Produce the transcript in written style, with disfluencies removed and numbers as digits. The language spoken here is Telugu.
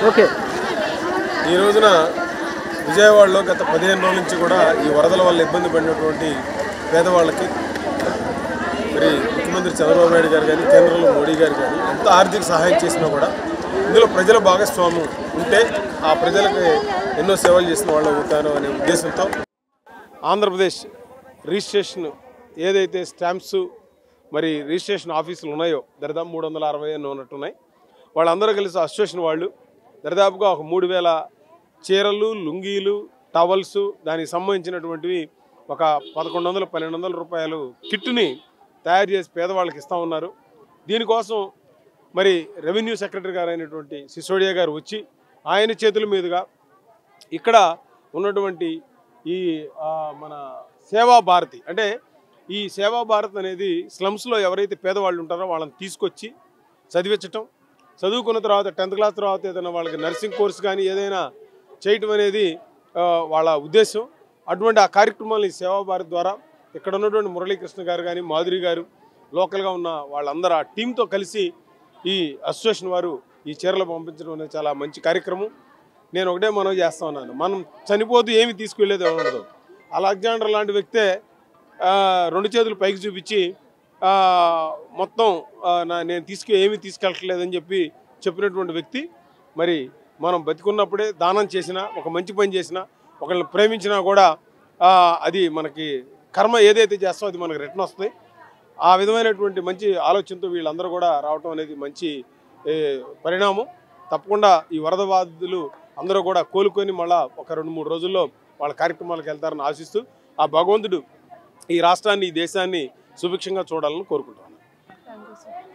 ఓకే. ఈ రోజున విజయవాడలో గత 15 రోజుల నుంచి కూడా ఈ వరదల వల్ల ఇబ్బంది పడినటువంటి పేదవాళ్ళకి మరి ముఖ్యమంత్రి చంద్రబాబు నాయుడు గారు కానీ కేంద్రంలో మోడీ గారు కానీ ఎంత ఆర్థిక సహాయం చేసినా కూడా ఇందులో ప్రజల భాగస్వామ్యం ఉంటే ఆ ప్రజలకు ఎన్నో సేవలు చేసిన వాళ్ళు అవుతారు అనే ఉద్దేశంతో ఆంధ్రప్రదేశ్ రిజిస్ట్రేషన్ ఏదైతే స్టాంప్స్ మరి రిజిస్ట్రేషన్ ఆఫీసులు ఉన్నాయో దరిదాపు 360 ఉన్నట్టున్నాయి. వాళ్ళందరూ కలిసి అసోసియేషన్ వాళ్ళు దరిదాపుగా ఒక 3000 చీరలు, లుంగీలు, టవల్స్ దానికి సంబంధించినటువంటివి ఒక 1100-1200 రూపాయలు కిట్టుని తయారు చేసి పేదవాళ్ళకి ఇస్తూ ఉన్నారు. దీనికోసం మరి రెవెన్యూ సెక్రటరీ గారు అయినటువంటి సిసోడియా గారు వచ్చి ఆయన చేతుల మీదుగా ఇక్కడ ఉన్నటువంటి ఈ మన సేవా భారతి అంటే ఈ సేవా భారత్ అనేది స్లమ్స్లో ఎవరైతే పేదవాళ్ళు ఉంటారో వాళ్ళని తీసుకొచ్చి చదివించటం, చదువుకున్న తర్వాత 10th క్లాస్ తర్వాత ఏదైనా వాళ్ళకి నర్సింగ్ కోర్స్ కానీ ఏదైనా చేయటం అనేది వాళ్ళ ఉద్దేశం. అటువంటి ఆ కార్యక్రమాలు ఈ సేవా భారత్ ద్వారా ఇక్కడ ఉన్నటువంటి మురళీకృష్ణ గారు కానీ మాధురి గారు లోకల్గా ఉన్న వాళ్ళందరూ ఆ టీంతో కలిసి ఈ అసోసియేషన్ వారు ఈ చీరలు పంపించడం అనేది చాలా మంచి కార్యక్రమం. నేను ఒకటే మనవి చేస్తా ఉన్నాను, మనం చనిపోతూ ఏమి తీసుకెళ్లేది ఉండదు. అలెగ్జాండర్ లాంటి వ్యక్తే 2 చేతులు పైకి చూపించి మొత్తం నేను ఏమీ తీసుకెళ్ళట్లేదని చెప్పినటువంటి వ్యక్తి. మరి మనం బతికున్నప్పుడే దానం చేసినా, ఒక మంచి పని చేసినా, ఒకళ్ళని ప్రేమించినా కూడా అది మనకి కర్మ ఏదైతే చేస్తామో అది మనకి రిటర్న్ వస్తుంది. ఆ విధమైనటువంటి మంచి ఆలోచనతో వీళ్ళందరూ కూడా రావటం అనేది మంచి పరిణామం. తప్పకుండా ఈ వరద బాధితులు అందరూ కూడా కోలుకొని మళ్ళీ ఒక 2-3 రోజుల్లో వాళ్ళ కార్యక్రమాలకు వెళ్తారని ఆశిస్తూ ఆ భగవంతుడు ఈ రాష్ట్రాన్ని, ఈ దేశాన్ని సుభిక్షంగా చూడాలని కోరుకుంటాను.